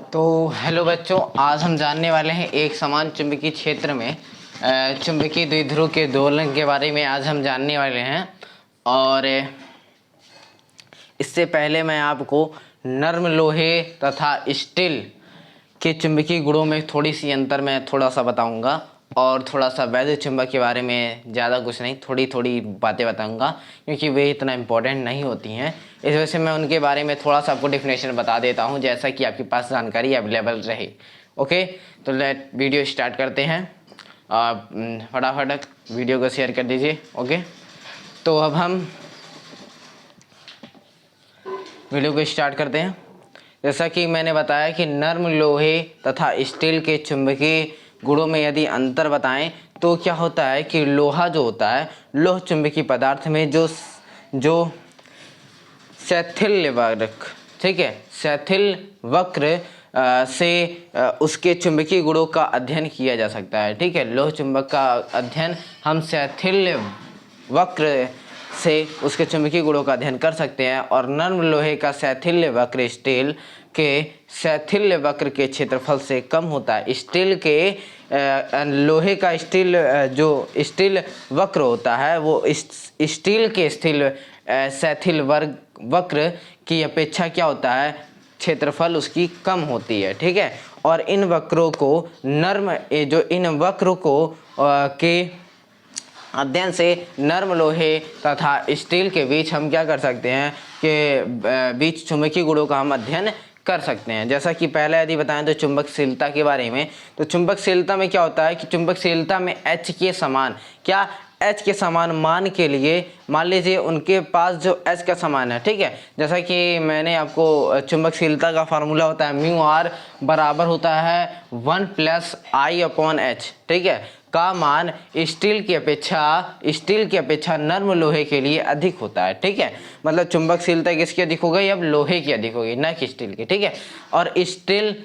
तो हेलो बच्चों, आज हम जानने वाले हैं एक समान चुंबकीय क्षेत्र में चुंबकीय द्विध्रुव के दोलन के बारे में आज हम जानने वाले हैं। और इससे पहले मैं आपको नर्म लोहे तथा स्टील के चुंबकीय गुणों में थोड़ी सी अंतर मैं थोड़ा सा बताऊंगा और थोड़ा सा वैद्युत चुंबक के बारे में ज़्यादा कुछ नहीं, थोड़ी थोड़ी बातें बताऊंगा क्योंकि वे इतना इम्पोर्टेंट नहीं होती हैं। इस वजह से मैं उनके बारे में थोड़ा सा आपको डिफिनेशन बता देता हूं, जैसा कि आपके पास जानकारी अवेलेबल रहे। ओके, तो लेट वीडियो स्टार्ट करते हैं। फटाफट वीडियो को शेयर कर दीजिए। ओके, तो अब हम वीडियो को स्टार्ट करते हैं। जैसा कि मैंने बताया कि नर्म लोहे तथा स्टील के चुंबकीय गुणों में यदि अंतर बताएं तो क्या होता है कि लोहा जो होता है, लोह चुंबकीय पदार्थ में जो शैथिल्य वक्र, ठीक है, शैथिल वक्र से उसके चुंबकीय गुणों का अध्ययन किया जा सकता है। ठीक है, लोह चुंबक का अध्ययन हम शैथिल्य वक्र से उसके चुंबकीय गुणों का अध्ययन कर सकते हैं। और नर्म लोहे का शैथिल्य वक्र स्टील के शैथिल्य वक्र के क्षेत्रफल से कम होता है। स्टील के लोहे का स्टील जो स्टील वक्र होता है वो स्टील के स्टील शैथिल वक्र की अपेक्षा क्या होता है, क्षेत्रफल उसकी कम होती है। ठीक है, और इन वक्रों को इन वक्रों को के अध्ययन से नर्म लोहे तथा स्टील के बीच हम क्या कर सकते हैं कि बीच चुंबकीय गुणों का हम अध्ययन कर सकते हैं। जैसा कि पहले यदि बताएं तो चुंबकशीलता के बारे में, तो चुंबकशीलता में क्या होता है कि चुंबकशीलता में H के समान H के समान मान के लिए मान लीजिए उनके पास जो H का समान है। ठीक है, जैसा कि मैंने आपको चुंबकशीलता का फार्मूला होता है म्यू आर बराबर होता है 1 + I/H। ठीक है, का मान स्टील की अपेक्षा नर्म लोहे के लिए अधिक होता है। ठीक है, मतलब चुंबकशीलता किसकी अधिक हो गई, अब लोहे की अधिक होगी, न कि स्टील की। ठीक है, और स्टील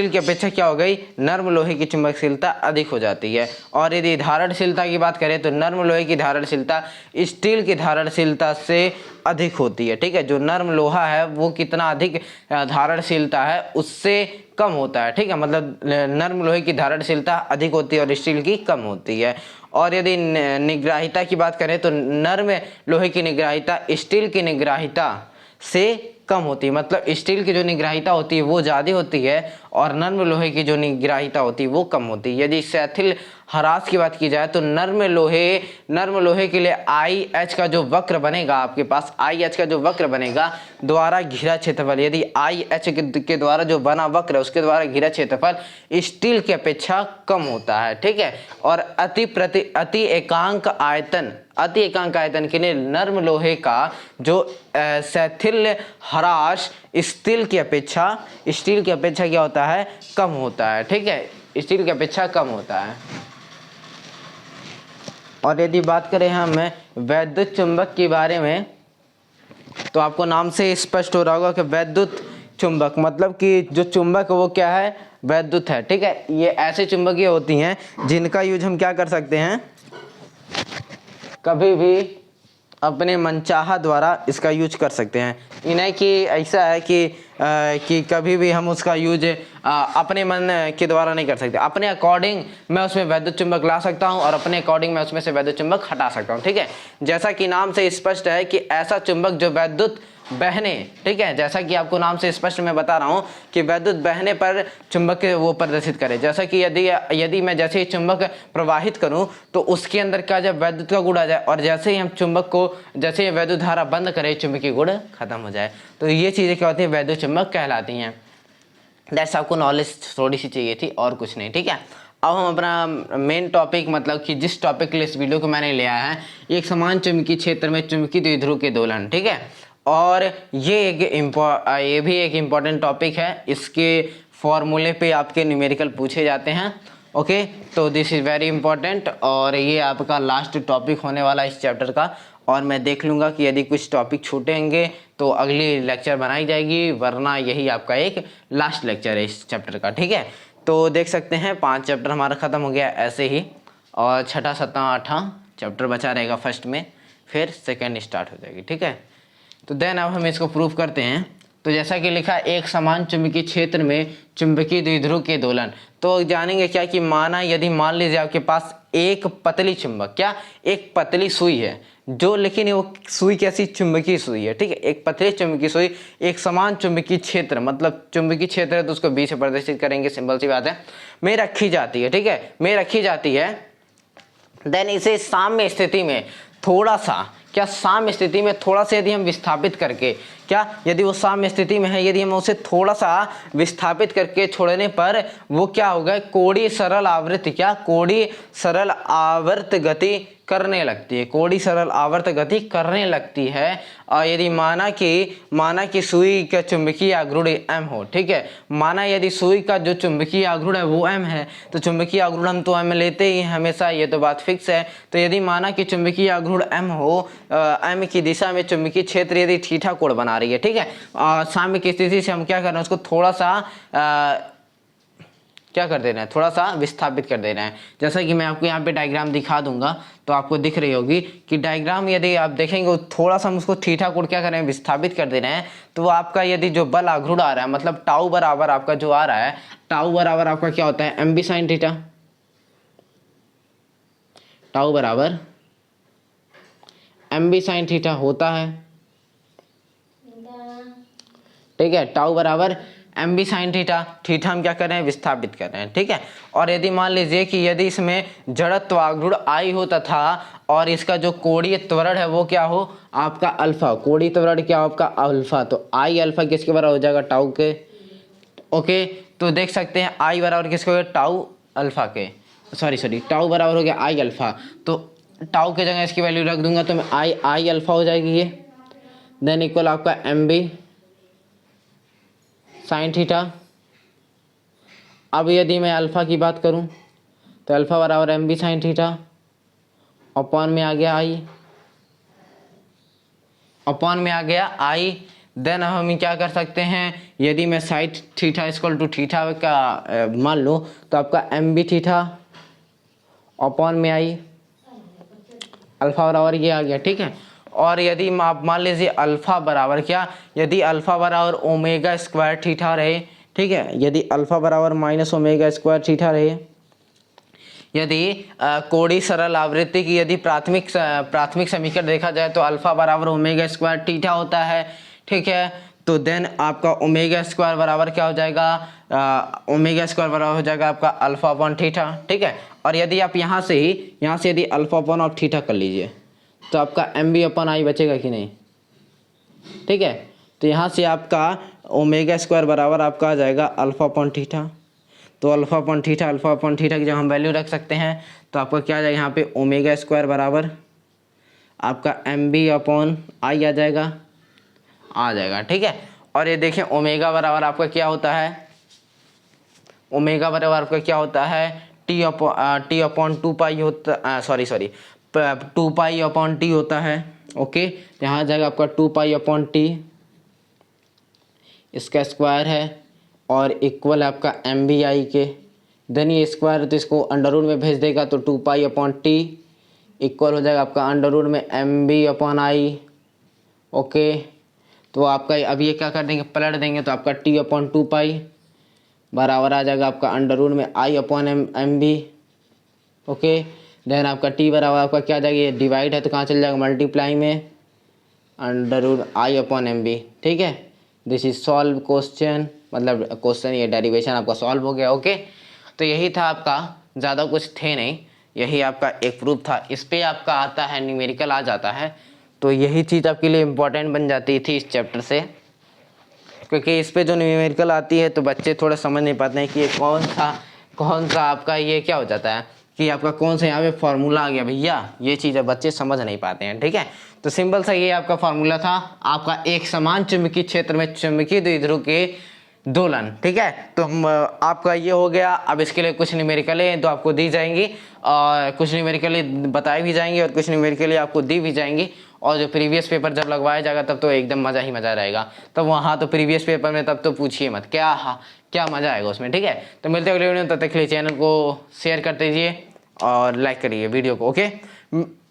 की अपेक्षा क्या हो गई, नर्म लोहे की चुंबकशीलता अधिक हो जाती है। और यदि धारणशीलता की बात करें तो नर्म लोहे की धारणशीलता स्टील की धारणशीलता से अधिक होती है। ठीक है, जो नर्म लोहा है वो कितना अधिक धारणशीलता है उससे कम होता है। ठीक है, मतलब नर्म लोहे की धारणशीलता अधिक होती है और स्टील की कम होती है। और यदि निग्राहिता की बात करें तो नर्म लोहे की निग्राहिता स्टील की निग्राहिता से कम होती है, मतलब स्टील की जो निग्राहिता होती है वो ज़्यादा होती है और नर्म लोहे की जो निग्राहिता होती है वो कम होती है। यदि शैथिल ह्रास की बात की जाए तो नर्म लोहे के लिए IH का जो वक्र बनेगा, आपके पास IH का जो वक्र बनेगा द्वारा घिरा क्षेत्रफल, यदि IH के द्वारा जो बना वक्र है उसके द्वारा घिरा क्षेत्रफल स्टील की अपेक्षा कम होता है। ठीक है, और अति एकांक आयतन के लिए नर्म लोहे का जो शैथिल्य ह्रास स्टील की अपेक्षा क्या होता है, कम होता है। ठीक है, स्टील की अपेक्षा कम होता है। और यदि बात करें हम वैद्युत चुंबक के बारे में तो आपको नाम से स्पष्ट हो रहा होगा कि वैद्युत चुंबक मतलब कि जो चुंबक वो क्या है, वैद्युत है। ठीक है, ये ऐसे चुंबकीय होती हैं जिनका यूज हम क्या कर सकते हैं, कभी भी अपने मनचाहा द्वारा इसका यूज कर सकते हैं। इन्हें कि ऐसा है कि कभी भी हम उसका यूज अपने मन के द्वारा नहीं कर सकते। अपने अकॉर्डिंग मैं उसमें वैद्युत चुंबक ला सकता हूं और अपने अकॉर्डिंग मैं उसमें से वैद्युत चुंबक हटा सकता हूं। ठीक है, जैसा कि नाम से स्पष्ट है कि ऐसा चुंबक जो वैद्युत बहने, ठीक है, जैसा कि आपको नाम से स्पष्ट मैं बता रहा हूं कि वैद्युत बहने पर चुंबक वो प्रदर्शित करे। जैसा कि यदि मैं जैसे ही चुंबक प्रवाहित करूं तो उसके अंदर क्या, जब वैद्युत का गुण आ जाए और जैसे ही हम चुंबक को जैसे ही वैद्युत धारा बंद करें चुंबकीय गुण खत्म हो जाए, तो ये चीजें क्या होती है, वैद्युत चुंबक कहलाती हैं। दैट्स आपको नॉलेज थोड़ी सी चाहिए थी और कुछ नहीं। ठीक है, अब हम अपना मेन टॉपिक मतलब कि जिस टॉपिक के लिए इस वीडियो को मैंने लिया है, एक समान चुंबकीय क्षेत्र में चुंबकीय द्विध्रुव के दोलन। ठीक है, और ये भी एक इम्पॉर्टेंट टॉपिक है। इसके फॉर्मूले पे आपके न्यूमेरिकल पूछे जाते हैं। ओके, तो दिस इज़ वेरी इंपॉर्टेंट और ये आपका लास्ट टॉपिक होने वाला है इस चैप्टर का। और मैं देख लूँगा कि यदि कुछ टॉपिक छूटेंगे तो अगली लेक्चर बनाई जाएगी, वरना यही आपका एक लास्ट लेक्चर है इस चैप्टर का। ठीक है, तो देख सकते हैं 5 चैप्टर हमारा ख़त्म हो गया ऐसे ही, और 6, 7, 8 चैप्टर बचा रहेगा फर्स्ट में, फिर सेकेंड स्टार्ट हो जाएगी। ठीक है, तो देन अब हम इसको प्रूफ करते हैं। तो जैसा कि लिखा है एक समान चुंबकीय क्षेत्र में चुंबकीय द्विध्रुव के दोलन। तो जानेंगे क्या कि माना यदि मान लीजिए आपके पास एक पतली चुंबक, क्या एक पतली सुई है जो, लेकिन वो सुई कैसी चुंबकीय सुई है, ठीक है, एक पतली चुंबकीय सुई एक समान चुंबकीय क्षेत्र, मतलब चुंबकीय क्षेत्र है तो उसको बी से प्रदर्शित करेंगे, सिंपल सी बात है, में रखी जाती है, ठीक है, में रखी जाती है। देन इसे साम्य स्थिति में थोड़ा सा, क्या साम्य स्थिति में थोड़ा सा यदि हम विस्थापित करके, क्या यदि वो साम्य स्थिति में है, यदि हम उसे थोड़ा सा विस्थापित करके छोड़ने पर वो क्या होगा, कोणीय सरल आवृत्ति, क्या कोणीय सरल आवर्त गति करने लगती है, कोणीय सरल आवर्त गति करने लगती है। और यदि माना कि सुई का चुंबकीय आघूर्ण m हो, ठीक है, माना यदि सुई का जो चुंबकीय आघूर्ण है वो m है, तो चुंबकीय आघूर्ण हम तो m लेते ही हमेशा, ये तो बात फिक्स है। तो यदि माना कि चुंबकीय आघूर्ण m हो, m की दिशा में चुंबकीय क्षेत्र यदि थीटा कोण बना रही है, ठीक है, साम्य की स्थिति से हम क्या कर रहे हैं, उसको थोड़ा सा क्या कर दे रहे हैं, थोड़ा सा विस्थापित कर दे रहे हैं। जैसा कि मैं आपको यहाँ पे डायग्राम दिखा दूंगा तो आपको दिख रही होगी कि डायग्राम यदि आप देखेंगे थोड़ा सा हम उसको थीटा कोण क्या कर रहे हैं, विस्थापित कर दे रहे हैं। तो आपका यदि जो बल आघूर्ण आ रहा है, मतलब टाउ बराबर आपका जो आ रहा है, टाउ बराबर आपका क्या होता है, M B sine theta, tau बराबर एम बी साइन थीटा होता है, ठीक है, टाउ बराबर M B sine theta, theta हम क्या कर रहे हैं, विस्थापित कर रहे हैं, ठीक है। और यदि मान लीजिए कि यदि इसमें जड़त्व आघूर्ण आई हो तथा और इसका जो कोणीय त्वरण है वो क्या हो, आपका अल्फा, कोणीय त्वरण क्या हो आपका अल्फा, तो आई अल्फा किसके बराबर हो जाएगा, टाउ के, ओके। तो देख सकते हैं आई बराबर किसके हो गया, टाउ अल्फा के, सॉरी टाउ बराबर हो गया आई अल्फा, तो टाउ के जगह इसकी वैल्यू रख दूंगा तो मैं आई अल्फा हो जाएगी ये। देन इक्वल आपका एम बी साइन थीटा। अब यदि मैं अल्फा की बात करूं तो अल्फा बराबर M B sine theta upon में आ गया आई, अपॉन में आ गया आई। देन हम क्या कर सकते हैं, यदि मैं sine theta equal to theta का मान लूँ तो आपका एम बी थीटा अपॉन में आई, अल्फा बराबर ये आ गया, ठीक है। और यदि आप मान लीजिए अल्फा बराबर क्या, यदि अल्फा बराबर ओमेगा स्क्वायर थीटा रहे, ठीक है, यदि अल्फा बराबर माइनस ओमेगा स्क्वायर थीटा रहे, यदि कोणीय सरल आवृत्ति की यदि प्राथमिक समीकरण देखा जाए तो अल्फा बराबर ओमेगा स्क्वायर थीटा होता है, ठीक है। तो देन आपका ओमेगा स्क्वायर बराबर क्या हो जाएगा, ओमेगा स्क्वायर बराबर हो जाएगा आपका अल्फा अपॉन थीटा, ठीक है। और यदि आप यहाँ से यदि अल्फा अपॉन आप थीटा कर लीजिए तो आपका एम बी अपॉन आई बचेगा कि नहीं, ठीक है। तो यहाँ से आपका ओमेगा स्क्वायर बराबर आपका आ जाएगा अल्फा अपॉन थीटा, तो अल्फा अपॉन थीटा की जब हम वैल्यू रख सकते हैं तो आपका क्या आ जाएगा, यहाँ पे ओमेगा स्क्वायर बराबर आपका एम बी अपॉन आई आ जाएगा, ठीक है। और ये देखें ओमेगा बराबर आपका क्या होता है, ओमेगा बराबर आपका क्या होता है, टी अपॉन टू पाई होता, sorry two pi upon T होता है, ओके। यहाँ आ जाएगा आपका टू पाई अपॉन टी, इसका स्क्वायर है और इक्वल आपका एम बी आई के। देन ये स्क्वायर तो इसको अंडर रूट में भेज देगा तो two pi upon T equal हो जाएगा आपका अंडर रूट में M B upon I, okay. तो आपका अब ये क्या कर देंगे, पलट देंगे तो आपका टी अपॉन टू पाई बराबर आ जाएगा आपका अंडर रूट में I upon M B, okay. Then आपका टी बराबर आपका क्या आ जाएगा, ये डिवाइड है तो कहाँ चल जाएगा, मल्टीप्लाई में under root I upon M B, ठीक है। दिस इज सॉल्व क्वेश्चन, मतलब क्वेश्चन ये डेरिवेशन आपका सॉल्व हो गया, ओके। तो यही था आपका, ज़्यादा कुछ थे नहीं, यही आपका एक प्रूफ था। इस पे आपका आता है न्यूमेरिकल आ जाता है, तो यही चीज़ आपके लिए इम्पोर्टेंट बन जाती थी इस चैप्टर से, क्योंकि इस पे जो न्यूमेरिकल आती है तो बच्चे थोड़ा समझ नहीं पाते हैं कि ये कौन सा आपका ये क्या हो जाता है कि आपका कौन सा यहाँ पे फार्मूला आ गया भैया, ये चीज़ें बच्चे समझ नहीं पाते हैं, ठीक है। तो सिंपल सा ये आपका फार्मूला था, आपका एक समान चुंबकीय क्षेत्र में चुंबकीय द्विध्रुव के दोलन, ठीक है। तो आपका ये हो गया। अब इसके लिए कुछ न्यूमेरिकलें तो आपको दी जाएंगी और कुछ न्यूमेरिकलें बताई भी जाएंगी और कुछ न्यूमेरिकलें आपको दी भी जाएंगी। और जो प्रीवियस पेपर जब लगवाया जाएगा तब तो एकदम मज़ा ही मज़ा रहेगा। तब वहाँ तो प्रीवियस पेपर में तब तो पूछिए मत, क्या मज़ा आएगा उसमें, ठीक है। तो मिलते हैं अगले वीडियो में, तब तक के लिए चैनल को शेयर कर दीजिए और लाइक करिए वीडियो को, ओके।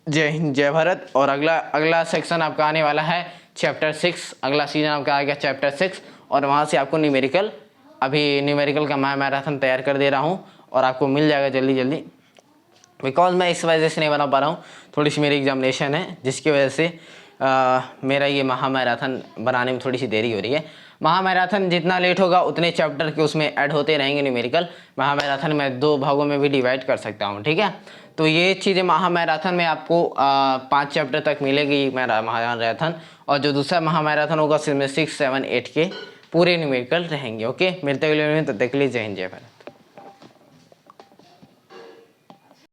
जय हिंद, जय भारत। और अगला सेक्शन आपका आने वाला है चैप्टर 6, अगला सीजन आपका आएगा चैप्टर 6, और वहाँ से आपको न्यूमेरिकल, अभी न्यूमेरिकल का मैराथन तैयार कर दे रहा हूँ और आपको मिल जाएगा जल्दी जल्दी। बिकॉज मैं इस वजह से नहीं बना पा रहा हूँ, थोड़ी सी मेरी एग्जामिनेशन है जिसकी वजह से मेरा ये महामैराथन बनाने में थोड़ी सी देरी हो रही है। महामैराथन जितना लेट होगा उतने चैप्टर के उसमें ऐड होते रहेंगे न्यूमेरिकल। महामैराथन मैं 2 भागों में भी डिवाइड कर सकता हूँ, ठीक है। तो ये चीज़ें महामैराथन में आपको 5 चैप्टर तक मिलेगी महामैराथन, और जो दूसरा महामैराथन होगा उसमें 6, 7, 8 के पूरे न्यूमेरिकल रहेंगे। ओके, मिलते अगले वीडियो में, तब तक के लिए जय हिंद जय भारत।